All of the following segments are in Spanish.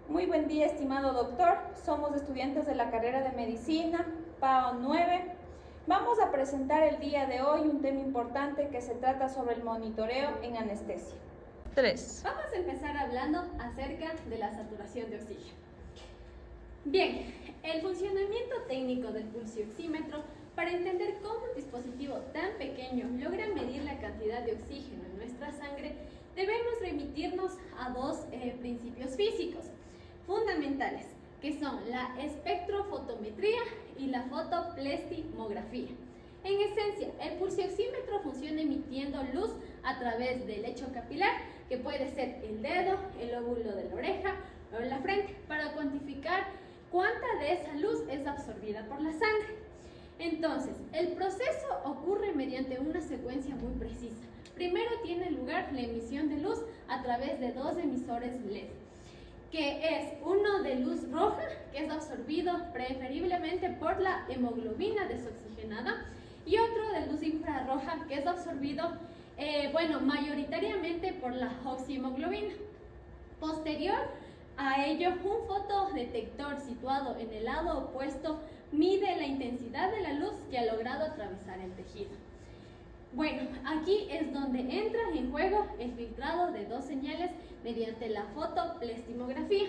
Muy buen día, estimado doctor. Somos estudiantes de la carrera de medicina, PAO 9. Vamos a presentar el día de hoy un tema importante que se trata sobre el monitoreo en anestesia. 3. Vamos a empezar hablando acerca de la saturación de oxígeno. Bien, el funcionamiento técnico del pulsioxímetro, para entender cómo un dispositivo tan pequeño logra medir la cantidad de oxígeno en nuestra sangre, debemos remitirnos a dos principios físicos fundamentales, que son la espectrofotometría y la fotoplestimografía. En esencia, el pulsioxímetro funciona emitiendo luz a través del lecho capilar, que puede ser el dedo, el lóbulo de la oreja o la frente, para cuantificar cuánta de esa luz es absorbida por la sangre. Entonces, el proceso ocurre mediante una secuencia muy precisa. Primero tiene lugar la emisión de luz a través de dos emisores LED, que es uno de luz roja, que es absorbido preferiblemente por la hemoglobina desoxigenada, y otro de luz infrarroja, que es absorbido, mayoritariamente por la oxihemoglobina. Posterior a ello, un fotodetector situado en el lado opuesto mide la intensidad de la luz que ha logrado atravesar el tejido. Bueno, aquí es donde entra en juego el filtrado de dos señales mediante la fotoplestimografía,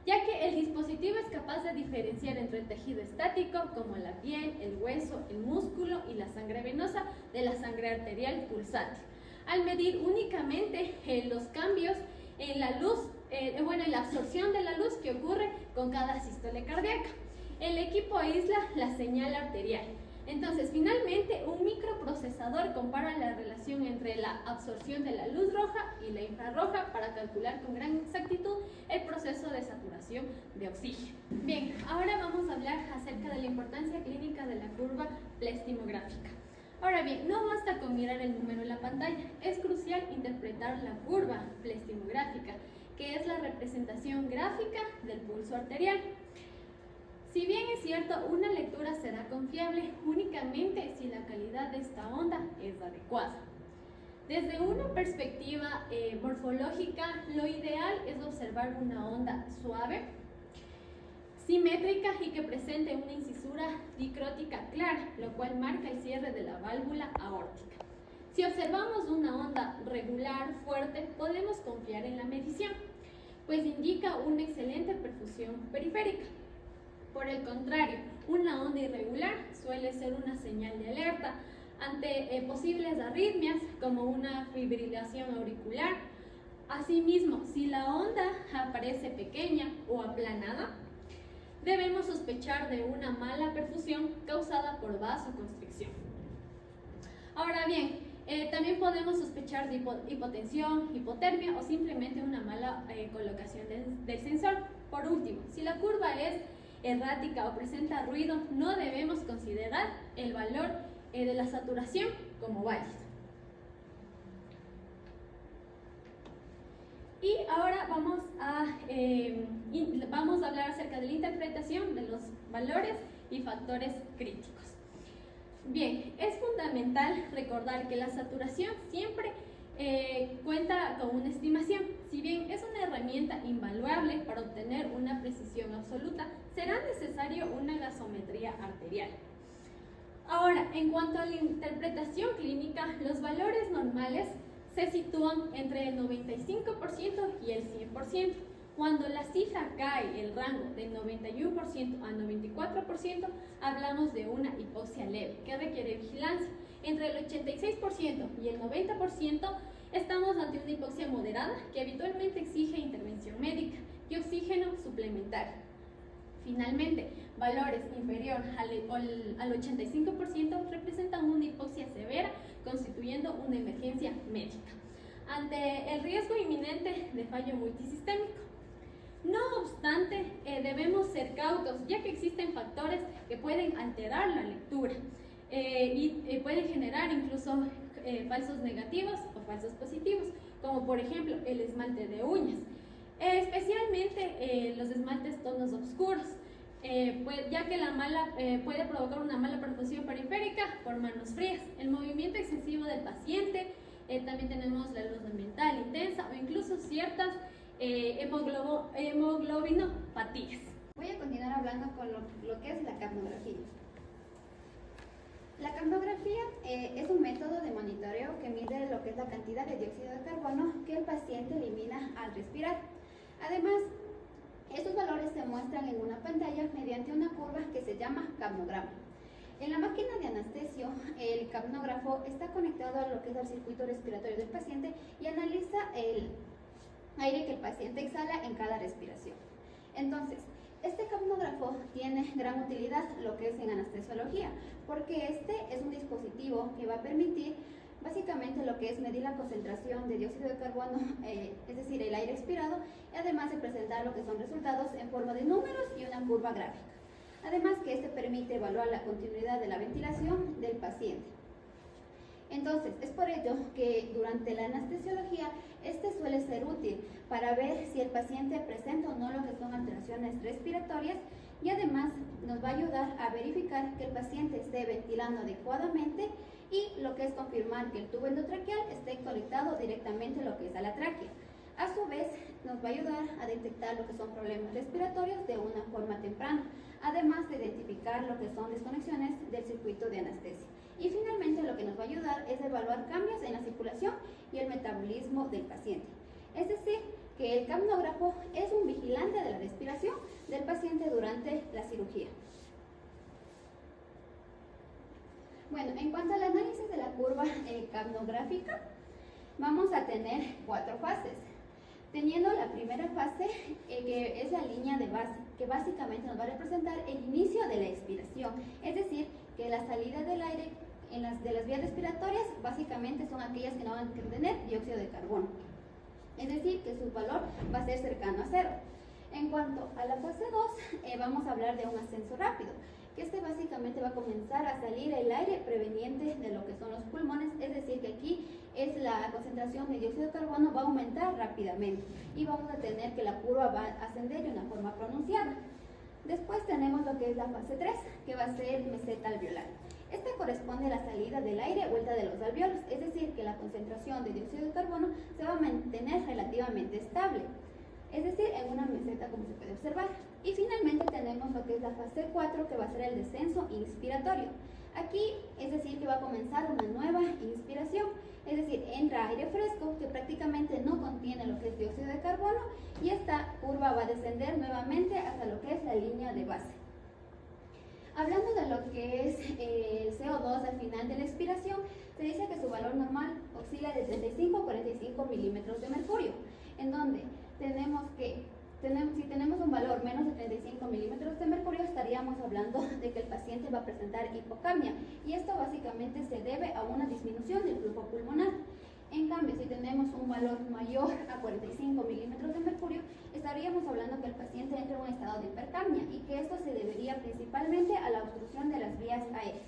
ya que el dispositivo es capaz de diferenciar entre el tejido estático, como la piel, el hueso, el músculo y la sangre venosa, de la sangre arterial pulsante, al medir únicamente los cambios en la luz, en la absorción de la luz que ocurre con cada sístole cardíaca. El equipo aísla la señal arterial. Entonces, finalmente, un microprocesador compara la relación entre la absorción de la luz roja y la infrarroja para calcular con gran exactitud el proceso de saturación de oxígeno. Bien, ahora vamos a hablar acerca de la importancia clínica de la curva plestimográfica. Ahora bien, no basta con mirar el número en la pantalla, es crucial interpretar la curva plestimográfica, que es la representación gráfica del pulso arterial. Si bien es cierto, una lectura será confiable únicamente si la calidad de esta onda es adecuada. Desde una perspectiva morfológica, lo ideal es observar una onda suave, simétrica y que presente una incisura dicrótica clara, lo cual marca el cierre de la válvula aórtica. Si observamos una onda regular, fuerte, podemos confiar en la medición, pues indica una excelente perfusión periférica. Por el contrario, una onda irregular suele ser una señal de alerta ante posibles arritmias, como una fibrilación auricular. Asimismo, si la onda aparece pequeña o aplanada, debemos sospechar de una mala perfusión causada por vasoconstricción. Ahora bien, también podemos sospechar de hipotensión, hipotermia o simplemente una mala colocación del sensor. Por último, si la curva es errática o presenta ruido, no debemos considerar el valor de la saturación como válido. Y ahora vamos a hablar acerca de la interpretación de los valores y factores críticos. Bien, es fundamental recordar que la saturación siempre cuenta con una estimación. Si bien es una herramienta invaluable para obtener una precisión absoluta, será necesario una gasometría arterial. Ahora, en cuanto a la interpretación clínica, los valores normales se sitúan entre el 95% y el 100%. Cuando la cifra cae el rango del 91% a 94%, hablamos de una hipoxia leve que requiere vigilancia. Entre el 86% y el 90% estamos ante una hipoxia moderada que habitualmente exige intervención médica y oxígeno suplementario. Finalmente, valores inferiores al 85% representan una hipoxia severa, constituyendo una emergencia médica ante el riesgo inminente de fallo multisistémico. No obstante, debemos ser cautos, ya que existen factores que pueden alterar la lectura y pueden generar incluso falsos negativos o falsos positivos, como por ejemplo el esmalte de uñas, especialmente los esmaltes tonos oscuros, ya que puede provocar una mala perfusión periférica por manos frías, el movimiento excesivo del paciente, también tenemos la luz ambiental intensa o incluso ciertas hemoglobina hemoglobinopatía. Voy a continuar hablando con lo que es la capnografía. La capnografía es un método de monitoreo que mide lo que es la cantidad de dióxido de carbono que el paciente elimina al respirar. Además, estos valores se muestran en una pantalla mediante una curva que se llama capnograma. En la máquina de anestesio, el capnógrafo está conectado a lo que es el circuito respiratorio del paciente y analiza el aire que el paciente exhala en cada respiración. Entonces, este capnógrafo tiene gran utilidad lo que es en anestesiología, porque este es un dispositivo que va a permitir básicamente lo que es medir la concentración de dióxido de carbono, es decir, el aire expirado, y además de presentar lo que son resultados en forma de números y una curva gráfica. Además que este permite evaluar la continuidad de la ventilación del paciente. Entonces, es por ello que durante la anestesiología este suele ser útil para ver si el paciente presenta o no lo que son alteraciones respiratorias y además nos va a ayudar a verificar que el paciente esté ventilando adecuadamente y lo que es confirmar que el tubo endotraqueal esté conectado directamente a lo que es a la tráquea. A su vez, nos va a ayudar a detectar lo que son problemas respiratorios de una forma temprana, además de identificar lo que son desconexiones del circuito de anestesia. Y finalmente lo que nos va a ayudar es evaluar cambios en la circulación y el metabolismo del paciente. Es decir, que el capnógrafo es un vigilante de la respiración del paciente durante la cirugía. Bueno, en cuanto al análisis de la curva capnográfica, vamos a tener 4 fases. Teniendo la primera fase, que es la línea de base, que básicamente nos va a representar el inicio de la expiración, es decir, que la salida del aire de las vías respiratorias básicamente son aquellas que no van a contener dióxido de carbono, es decir, que su valor va a ser cercano a 0. En cuanto a la fase 2, vamos a hablar de un ascenso rápido, que básicamente va a comenzar a salir el aire proveniente de lo que son los pulmones, es decir, que aquí la concentración de dióxido de carbono va a aumentar rápidamente y vamos a tener que la curva va a ascender de una forma pronunciada. Después tenemos lo que es la fase 3, que va a ser meseta alveolar. Esta corresponde a la salida del aire a vuelta de los alveolos, es decir, que la concentración de dióxido de carbono se va a mantener relativamente estable, es decir, en una meseta como se puede observar. Y finalmente tenemos lo que es la fase 4, que va a ser el descenso inspiratorio. Aquí, es decir, que va a comenzar una nueva inspiración, es decir, entra aire fresco que prácticamente no contiene lo que es dióxido de carbono y esta curva va a descender nuevamente hasta lo que es la línea de base. Hablando de lo que es el CO2 al final de la expiración, se dice que su valor normal oscila de 35 a 45 milímetros de mercurio, en donde si tenemos un valor menos de 35 milímetros de mercurio, estaríamos hablando de que el paciente va a presentar hipocapnia, y esto básicamente se debe a una disminución del flujo pulmonar. En cambio, si tenemos un valor mayor a 45 milímetros de mercurio, estaríamos hablando que el paciente entra en un estado de hipercapnia y que esto se debería principalmente a la obstrucción de las vías aéreas.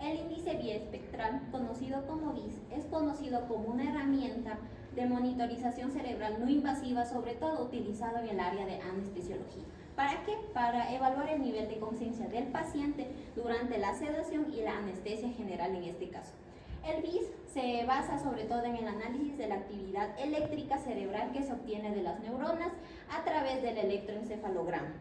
El índice biespectral, conocido como BIS, es conocido como una herramienta de monitorización cerebral no invasiva, sobre todo utilizado en el área de anestesiología. ¿Para qué? Para evaluar el nivel de conciencia del paciente durante la sedación y la anestesia general en este caso. El BIS se basa sobre todo en el análisis de la actividad eléctrica cerebral que se obtiene de las neuronas a través del electroencefalograma.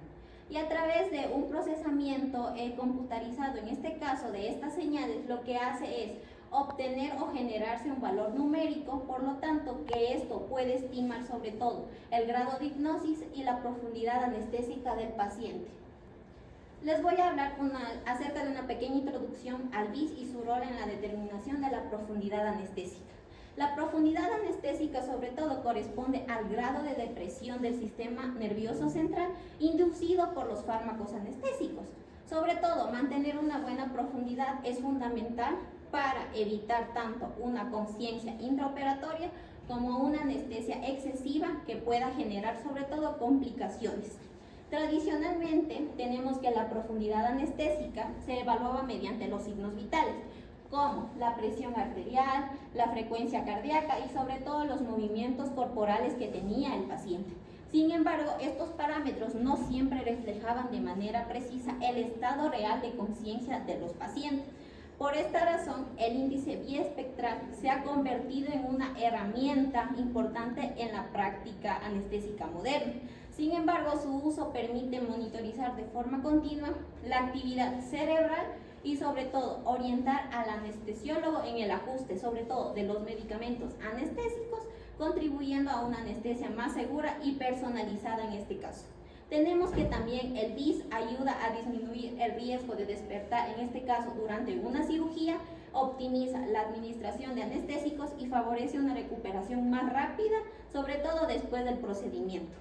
Y a través de un procesamiento computarizado, en este caso de estas señales, lo que hace es obtener o generarse un valor numérico, por lo tanto que esto puede estimar sobre todo el grado de hipnosis y la profundidad anestésica del paciente. Les voy a hablar acerca de una pequeña introducción al BIS y su rol en la determinación de la profundidad anestésica. La profundidad anestésica sobre todo corresponde al grado de depresión del sistema nervioso central inducido por los fármacos anestésicos. Sobre todo, mantener una buena profundidad es fundamental para evitar tanto una conciencia intraoperatoria como una anestesia excesiva que pueda generar sobre todo complicaciones. Tradicionalmente tenemos que la profundidad anestésica se evaluaba mediante los signos vitales, como la presión arterial, la frecuencia cardíaca y sobre todo los movimientos corporales que tenía el paciente. Sin embargo, estos parámetros no siempre reflejaban de manera precisa el estado real de conciencia de los pacientes. Por esta razón, el índice biespectral se ha convertido en una herramienta importante en la práctica anestésica moderna. Sin embargo, su uso permite monitorizar de forma continua la actividad cerebral y sobre todo orientar al anestesiólogo en el ajuste, sobre todo de los medicamentos anestésicos, contribuyendo a una anestesia más segura y personalizada en este caso. Tenemos que también el BIS ayuda a disminuir el riesgo de despertar, en este caso durante una cirugía, optimiza la administración de anestésicos y favorece una recuperación más rápida, sobre todo después del procedimiento.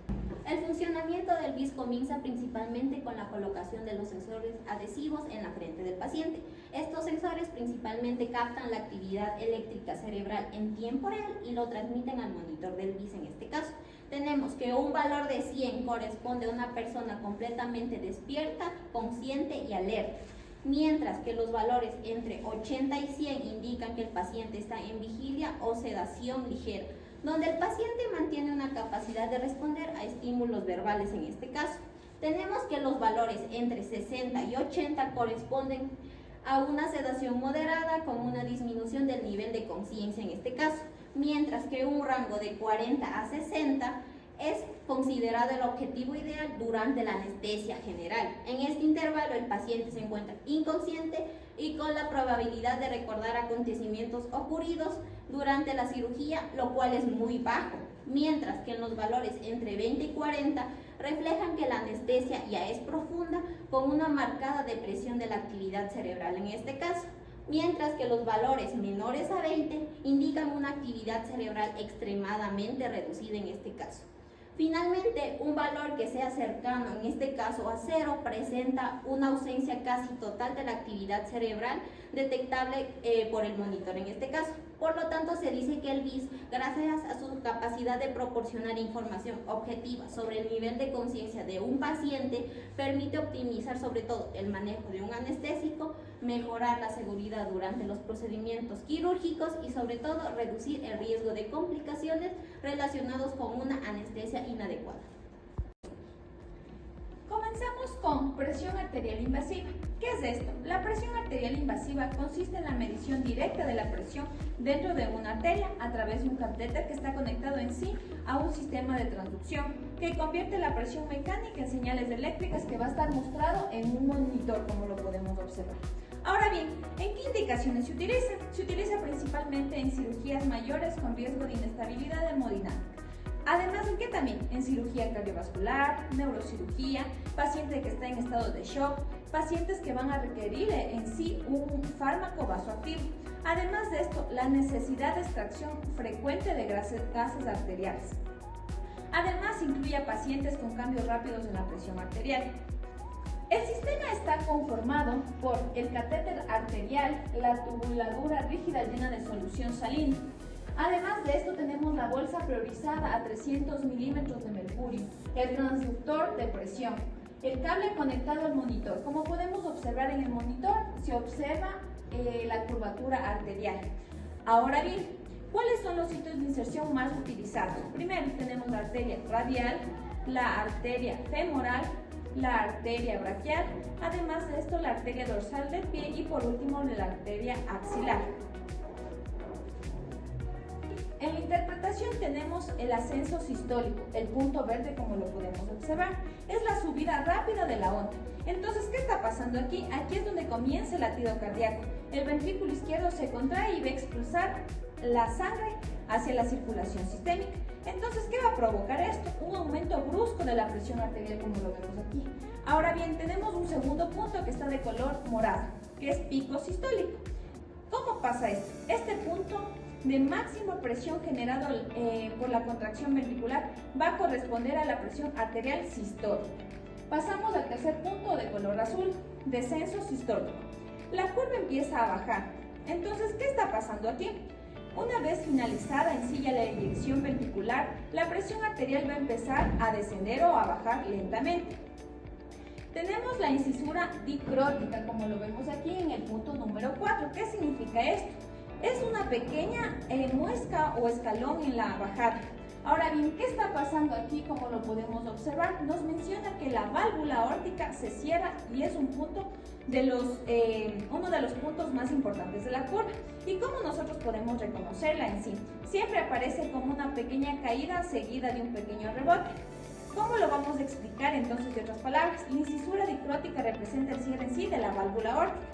El funcionamiento del BIS comienza principalmente con la colocación de los sensores adhesivos en la frente del paciente. Estos sensores principalmente captan la actividad eléctrica cerebral en tiempo real y lo transmiten al monitor del BIS en este caso. Tenemos que un valor de 100 corresponde a una persona completamente despierta, consciente y alerta, mientras que los valores entre 80 y 100 indican que el paciente está en vigilia o sedación ligera, donde el paciente mantiene una capacidad de responder a estímulos verbales en este caso. Tenemos que los valores entre 60 y 80 corresponden a una sedación moderada con una disminución del nivel de conciencia en este caso, mientras que un rango de 40 a 60 es considerado el objetivo ideal durante la anestesia general. En este intervalo el paciente se encuentra inconsciente y con la probabilidad de recordar acontecimientos ocurridos durante la cirugía, lo cual es muy bajo, mientras que en los valores entre 20 y 40 reflejan que la anestesia ya es profunda con una marcada depresión de la actividad cerebral en este caso, mientras que los valores menores a 20 indican una actividad cerebral extremadamente reducida en este caso. Finalmente, un valor que sea cercano, en este caso a 0, presenta una ausencia casi total de la actividad cerebral detectable por el monitor en este caso. Por lo tanto, se dice que el BIS, gracias a su capacidad de proporcionar información objetiva sobre el nivel de conciencia de un paciente, permite optimizar sobre todo el manejo de un anestésico, mejorar la seguridad durante los procedimientos quirúrgicos y sobre todo reducir el riesgo de complicaciones relacionados con una anestesia inadecuada. Comenzamos con presión arterial invasiva. ¿Qué es esto? La presión arterial invasiva consiste en la medición directa de la presión dentro de una arteria a través de un catéter que está conectado en sí a un sistema de transducción que convierte la presión mecánica en señales eléctricas que va a estar mostrado en un monitor, como lo podemos observar. Ahora bien, ¿en qué indicaciones se utiliza? Se utiliza principalmente en cirugías mayores con riesgo de inestabilidad hemodinámica. Además de que también en cirugía cardiovascular, neurocirugía, paciente que está en estado de shock, pacientes que van a requerir en sí un fármaco vasoactivo. Además de esto, la necesidad de extracción frecuente de gases arteriales. Además, incluye a pacientes con cambios rápidos en la presión arterial. El sistema está conformado por el catéter arterial, la tubuladura rígida llena de solución salina. Además de esto tenemos la bolsa priorizada a 300 milímetros de mercurio, el transductor de presión, el cable conectado al monitor. Como podemos observar en el monitor, se observa la curvatura arterial. Ahora bien, ¿cuáles son los sitios de inserción más utilizados? Primero tenemos la arteria radial, la arteria femoral, la arteria braquial, además de esto la arteria dorsal del pie y por último la arteria axilar. En la interpretación tenemos el ascenso sistólico, el punto verde como lo podemos observar, es la subida rápida de la onda. Entonces, ¿qué está pasando aquí? Aquí es donde comienza el latido cardíaco. El ventrículo izquierdo se contrae y va a expulsar la sangre hacia la circulación sistémica. Entonces, ¿qué va a provocar esto? Un aumento brusco de la presión arterial como lo vemos aquí. Ahora bien, tenemos un segundo punto que está de color morado, que es pico sistólico. ¿Cómo pasa esto? Este punto de máxima presión generado por la contracción ventricular va a corresponder a la presión arterial sistólica. Pasamos al tercer punto de color azul, descenso sistólico. La curva empieza a bajar. Entonces, ¿qué está pasando aquí? Una vez finalizada en sí ya la eyección ventricular, la presión arterial va a empezar a descender o a bajar lentamente. Tenemos la incisura dicrótica, como lo vemos aquí en el punto número 4. ¿Qué significa esto? Es una pequeña muesca o escalón en la bajada. Ahora bien, ¿qué está pasando aquí? Como lo podemos observar, nos menciona que la válvula aórtica se cierra y es uno de los puntos más importantes de la curva. ¿Y cómo nosotros podemos reconocerla en sí? Siempre aparece como una pequeña caída seguida de un pequeño rebote. ¿Cómo lo vamos a explicar entonces de otras palabras? La incisura dicrótica representa el cierre en sí de la válvula aórtica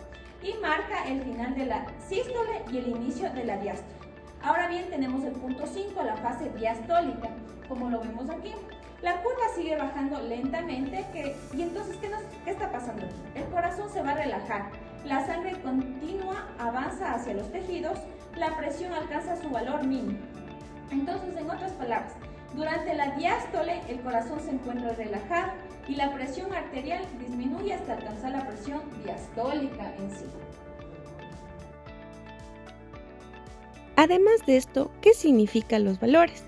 y marca el final de la sístole y el inicio de la diástole. Ahora bien, tenemos el punto 5, la fase diastólica, como lo vemos aquí. La curva sigue bajando lentamente, y entonces, ¿qué está pasando? El corazón se va a relajar, la sangre continua avanza hacia los tejidos, la presión alcanza su valor mínimo. Entonces, en otras palabras, durante la diástole el corazón se encuentra relajado y la presión arterial disminuye hasta alcanzar la presión diastólica en sí. Además de esto, ¿qué significan los valores?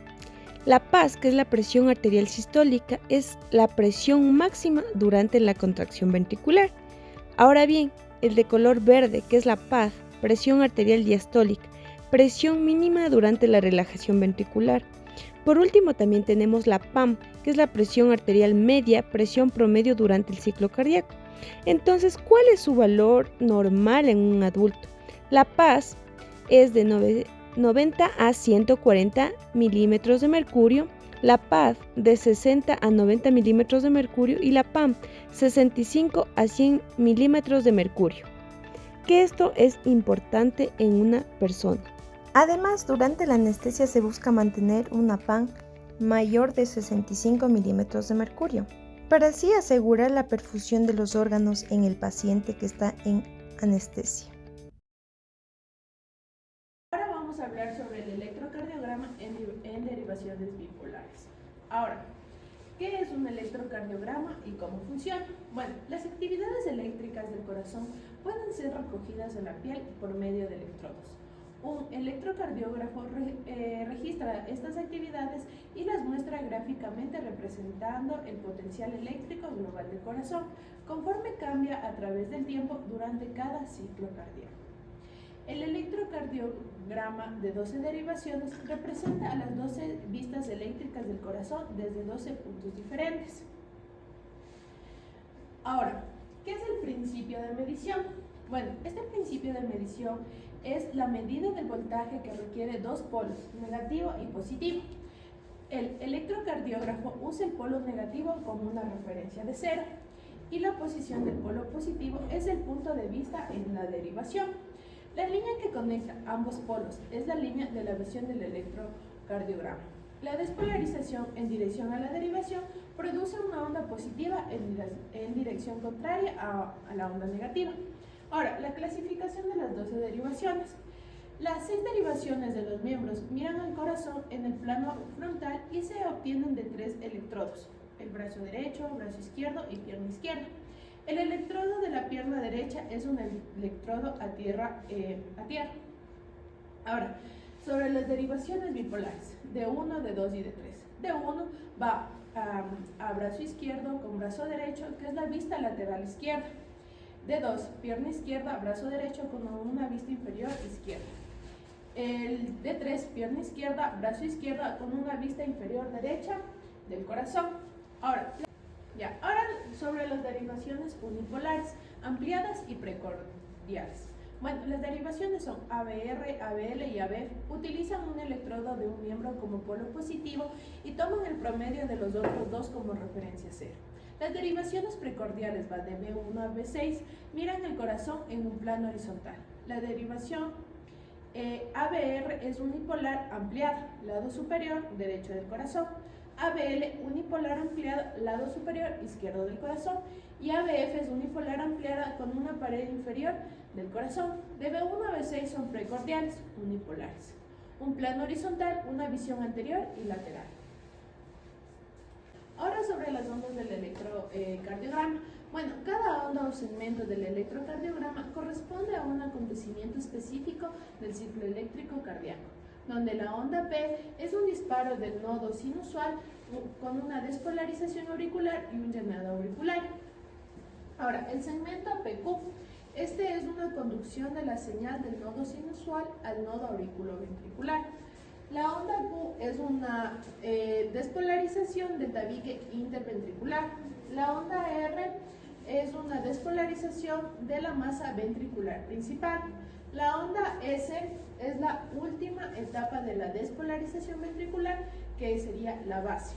La paz, que es la presión arterial sistólica, es la presión máxima durante la contracción ventricular. Ahora bien, el de color verde, que es la paz, presión arterial diastólica, presión mínima durante la relajación ventricular. Por último, también tenemos la PAM, que es la presión arterial media, presión promedio durante el ciclo cardíaco. Entonces, ¿cuál es su valor normal en un adulto? La paz es de 90 a 140 milímetros de mercurio, la PAD de 60 a 90 milímetros de mercurio y la PAM 65 a 100 milímetros de mercurio. Que esto es importante en una persona. Además, durante la anestesia se busca mantener una PAM mayor de 65 milímetros de mercurio, para así asegurar la perfusión de los órganos en el paciente que está en anestesia. Ahora vamos a hablar sobre el electrocardiograma en derivaciones bipolares. Ahora, ¿qué es un electrocardiograma y cómo funciona? Bueno, las actividades eléctricas del corazón pueden ser recogidas en la piel por medio de electrodos. Un electrocardiógrafo registra estas actividades y las muestra gráficamente representando el potencial eléctrico global del corazón, conforme cambia a través del tiempo durante cada ciclo cardíaco. El electrocardiograma de 12 derivaciones representa a las 12 vistas eléctricas del corazón desde 12 puntos diferentes. Ahora, ¿qué es el principio de medición? Bueno, este principio de medición es la medida del voltaje que requiere dos polos, negativo y positivo. El electrocardiógrafo usa el polo negativo como una referencia de cero y la posición del polo positivo es el punto de vista en la derivación. La línea que conecta ambos polos es la línea de la visión del electrocardiograma. La despolarización en dirección a la derivación produce una onda positiva en dirección contraria a la onda negativa. Ahora, la clasificación de las 12 derivaciones. Las 6 derivaciones de los miembros miran al corazón en el plano frontal y se obtienen de 3 electrodos: el brazo derecho, brazo izquierdo y pierna izquierda. El electrodo de la pierna derecha es un electrodo a tierra. Ahora, sobre las derivaciones bipolares, de 1, de 2 y de 3. De 1 va a brazo izquierdo con brazo derecho, que es la vista lateral izquierda. De 2, pierna izquierda, brazo derecho con una vista inferior izquierda. El de 3, pierna izquierda, brazo izquierda con una vista inferior derecha del corazón. Ahora sobre las derivaciones unipolares, ampliadas y precordiales. Bueno, las derivaciones son ABR, ABL y ABF. Utilizan un electrodo de un miembro como polo positivo y toman el promedio de los otros dos como referencia cero. Las derivaciones precordiales van de B1 a B6, miran el corazón en un plano horizontal. La derivación ABR es unipolar ampliada, lado superior derecho del corazón. ABL unipolar ampliada, lado superior izquierdo del corazón. Y ABF es unipolar ampliada con una pared inferior del corazón. De B1 a B6 son precordiales, unipolares. Un plano horizontal, una visión anterior y lateral. Ahora sobre las ondas del electrocardiograma. Bueno, cada onda o segmento del electrocardiograma corresponde a un acontecimiento específico del ciclo eléctrico cardíaco, donde la onda P es un disparo del nodo sinusal con una despolarización auricular y un llenado auricular. Ahora, el segmento PQ. Este es una conducción de la señal del nodo sinusal al nodo auriculoventricular. La onda Q es una despolarización del tabique interventricular. La onda R es una despolarización de la masa ventricular principal. La onda S es la última etapa de la despolarización ventricular, que sería la base.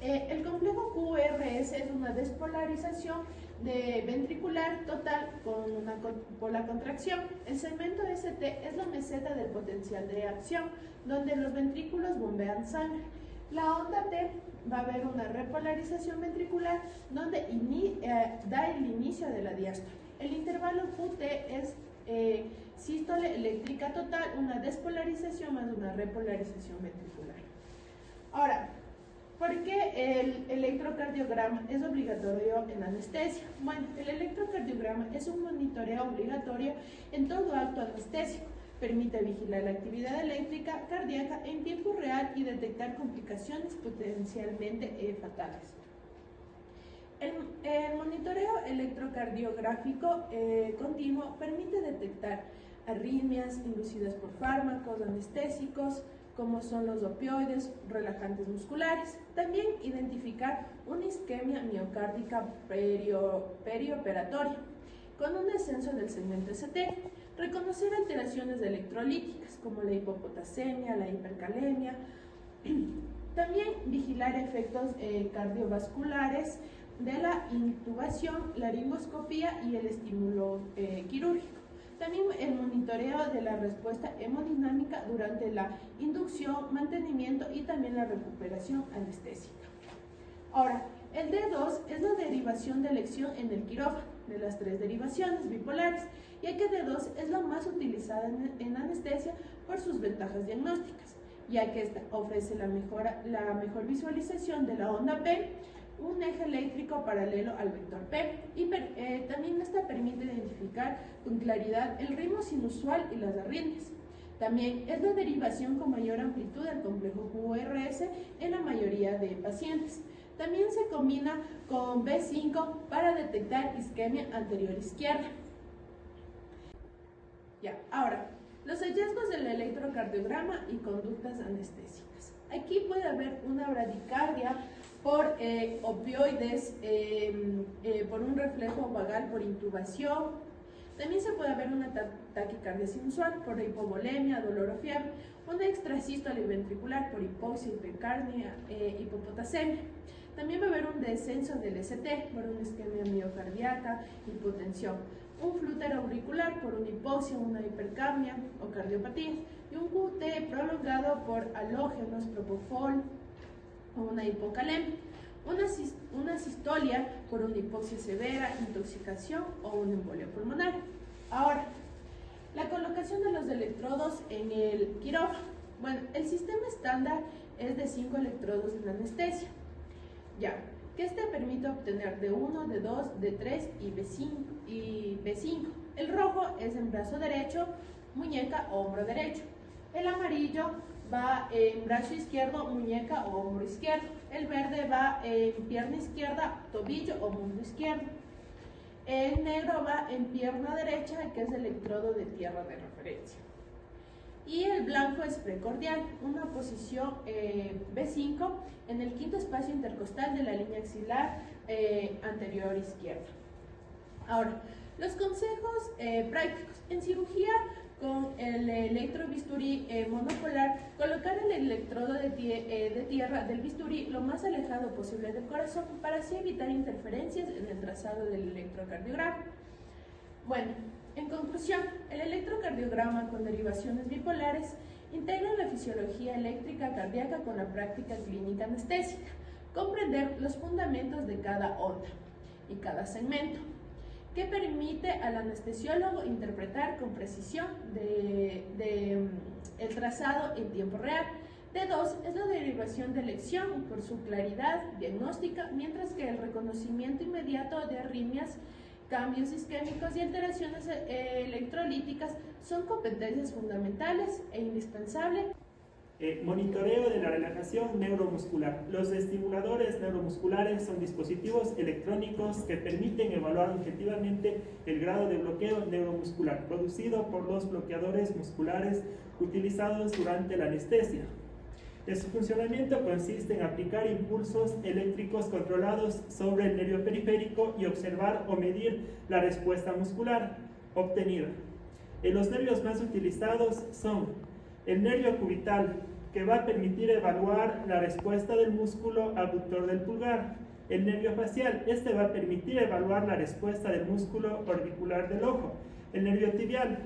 El complejo QRS es una despolarización ventricular total con una pola contracción. El segmento ST es la meseta del potencial de acción, donde los ventrículos bombean sangre. La onda T va a haber una repolarización ventricular donde da el inicio de la diástole. El intervalo QT es sístole eléctrica total, una despolarización más una repolarización ventricular. Ahora, ¿por qué el electrocardiograma es obligatorio en anestesia? Bueno, el electrocardiograma es un monitoreo obligatorio en todo acto anestésico. Permite vigilar la actividad eléctrica cardíaca en tiempo real y detectar complicaciones potencialmente fatales. El monitoreo electrocardiográfico continuo permite detectar arritmias inducidas por fármacos anestésicos, como son los opioides, relajantes musculares. También identificar una isquemia miocárdica perioperatoria con un descenso del segmento ST. Reconocer alteraciones electrolíticas como la hipopotasemia, la hipercalemia. También vigilar efectos cardiovasculares de la intubación, laringoscopía y el estímulo quirúrgico. También el monitoreo de la respuesta hemodinámica durante la inducción, mantenimiento y también la recuperación anestésica. Ahora, el D2 es la derivación de elección en el quirófano de las 3 derivaciones bipolares, ya que D2 es la más utilizada en anestesia por sus ventajas diagnósticas, ya que esta ofrece la mejor visualización de la onda P, un eje eléctrico paralelo al vector P, y también esta permite identificar con claridad el ritmo sinusual y las arritmias. También es la derivación con mayor amplitud del complejo QRS en la mayoría de pacientes. También se combina con B5 para detectar isquemia anterior izquierda. Ahora, los hallazgos del electrocardiograma y conductas anestésicas. Aquí puede haber una bradicardia por opioides, por un reflejo vagal por intubación. También se puede haber una taquicardia sinusual por hipovolemia, dolor o fiebre, una extrasístole ventricular por hipoxia, hipercardia, hipopotasemia. También va a haber un descenso del ST por una isquemia miocardíaca, hipotensión, un flúter auricular por una hipoxia, una hipercapnia o cardiopatía, y un QT prolongado por halógenos, propofol o una hipocalemia, una sistolia por una hipoxia severa, intoxicación o una embolia pulmonar. Ahora, la colocación de los electrodos en el quirófano. Bueno, el sistema estándar es de 5 electrodos en anestesia, que este permite obtener de 1, de 2, de 3 y B5. El rojo es en brazo derecho, muñeca o hombro derecho. El amarillo va en brazo izquierdo, muñeca o hombro izquierdo. El verde va en pierna izquierda, tobillo o muslo izquierdo. El negro va en pierna derecha, que es el electrodo de tierra de referencia. Y el blanco es precordial, una posición B5 en el quinto espacio intercostal de la línea axilar anterior izquierda. Ahora, los consejos prácticos. En cirugía, con el electrobisturí monopolar, colocar el electrodo de tierra del bisturí lo más alejado posible del corazón para así evitar interferencias en el trazado del electrocardiograma. Bueno, en conclusión, el electrocardiograma con derivaciones bipolares integra la fisiología eléctrica cardíaca con la práctica clínica anestésica, comprender los fundamentos de cada onda y cada segmento, que permite al anestesiólogo interpretar con precisión el trazado en tiempo real. D2 es la derivación de elección por su claridad diagnóstica, mientras que el reconocimiento inmediato de arritmias, cambios isquémicos y alteraciones electrolíticas son competencias fundamentales e indispensables. Monitoreo de la relajación neuromuscular. Los estimuladores neuromusculares son dispositivos electrónicos que permiten evaluar objetivamente el grado de bloqueo neuromuscular producido por los bloqueadores musculares utilizados durante la anestesia. Su funcionamiento consiste en aplicar impulsos eléctricos controlados sobre el nervio periférico y observar o medir la respuesta muscular obtenida. Los nervios más utilizados son el nervio cubital que va a permitir evaluar la respuesta del músculo abductor del pulgar. El nervio facial, este va a permitir evaluar la respuesta del músculo orbicular del ojo. El nervio tibial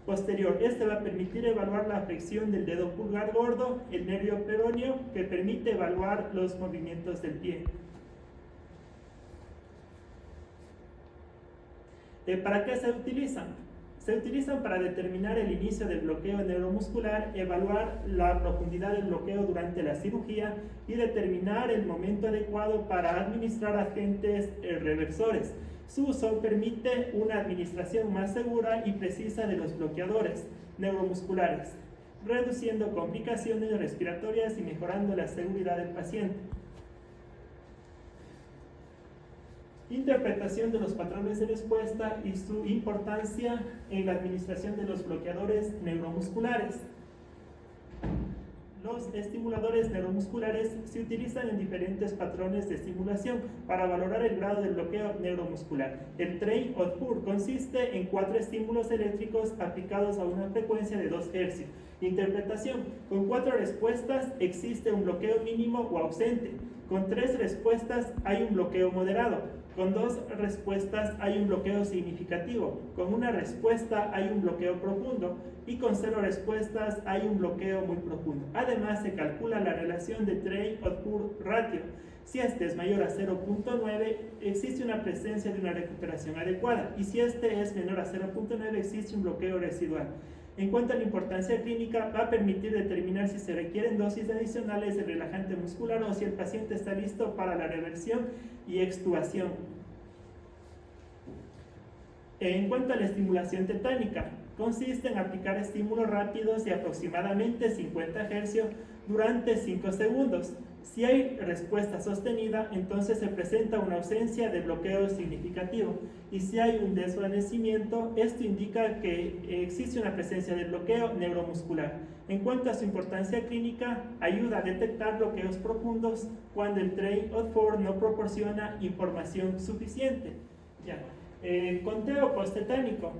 posterior, este va a permitir evaluar la flexión del dedo pulgar gordo. El nervio peroneo, que permite evaluar los movimientos del pie. ¿Para qué se utilizan? Se utilizan para determinar el inicio del bloqueo neuromuscular, evaluar la profundidad del bloqueo durante la cirugía y determinar el momento adecuado para administrar agentes reversores. Su uso permite una administración más segura y precisa de los bloqueadores neuromusculares, reduciendo complicaciones respiratorias y mejorando la seguridad del paciente. Interpretación de los patrones de respuesta y su importancia en la administración de los bloqueadores neuromusculares. Los estimuladores neuromusculares se utilizan en diferentes patrones de estimulación para valorar el grado de bloqueo neuromuscular. El Train-Odpur consiste en 4 estímulos eléctricos aplicados a una frecuencia de 2 Hz. Interpretación: con 4 respuestas existe un bloqueo mínimo o ausente. Con 3 respuestas hay un bloqueo moderado. Con 2 respuestas hay un bloqueo significativo. Con 1 respuesta hay un bloqueo profundo. Y con 0 respuestas hay un bloqueo muy profundo. Además, se calcula la relación de Train-Odpur ratio. Si este es mayor a 0.9, existe una presencia de una recuperación adecuada. Y si este es menor a 0.9, existe un bloqueo residual. En cuanto a la importancia clínica, va a permitir determinar si se requieren dosis adicionales de relajante muscular o si el paciente está listo para la reversión y extubación. En cuanto a la estimulación tetánica, consiste en aplicar estímulos rápidos de aproximadamente 50 Hz durante 5 segundos. Si hay respuesta sostenida, entonces se presenta una ausencia de bloqueo significativo. Y si hay un desvanecimiento, esto indica que existe una presencia de bloqueo neuromuscular. En cuanto a su importancia clínica, ayuda a detectar bloqueos profundos cuando el Train-Odpur no proporciona información suficiente. Conteo postetánico.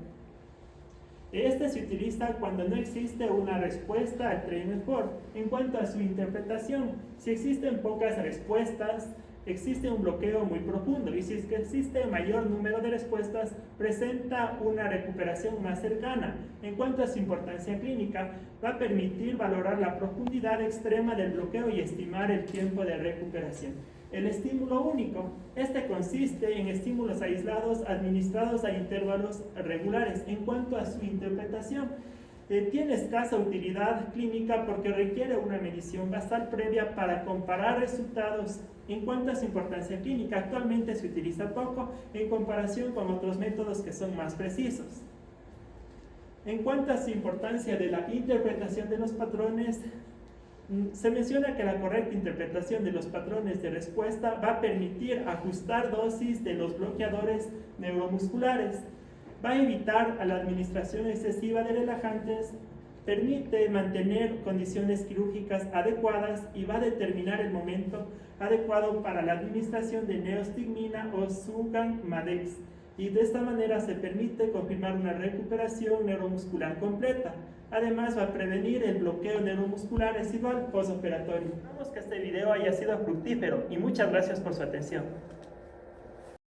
Este se utiliza cuando no existe una respuesta al Train-Odpur. En cuanto a su interpretación, si existen pocas respuestas, existe un bloqueo muy profundo, y si es que existe mayor número de respuestas, presenta una recuperación más cercana. En cuanto a su importancia clínica, va a permitir valorar la profundidad extrema del bloqueo y estimar el tiempo de recuperación. El estímulo único. Este consiste en estímulos aislados administrados a intervalos regulares. En cuanto a su interpretación, tiene escasa utilidad clínica porque requiere una medición basal previa para comparar resultados. En cuanto a su importancia clínica, actualmente se utiliza poco en comparación con otros métodos que son más precisos. En cuanto a su importancia de la interpretación de los patrones, se menciona que la correcta interpretación de los patrones de respuesta va a permitir ajustar dosis de los bloqueadores neuromusculares, va a evitar la administración excesiva de relajantes, permite mantener condiciones quirúrgicas adecuadas y va a determinar el momento adecuado para la administración de neostigmina o Sugan-Madex, y de esta manera se permite confirmar una recuperación neuromuscular completa. Además, va a prevenir el bloqueo neuromuscular residual postoperatorio. Esperamos que este video haya sido fructífero y muchas gracias por su atención.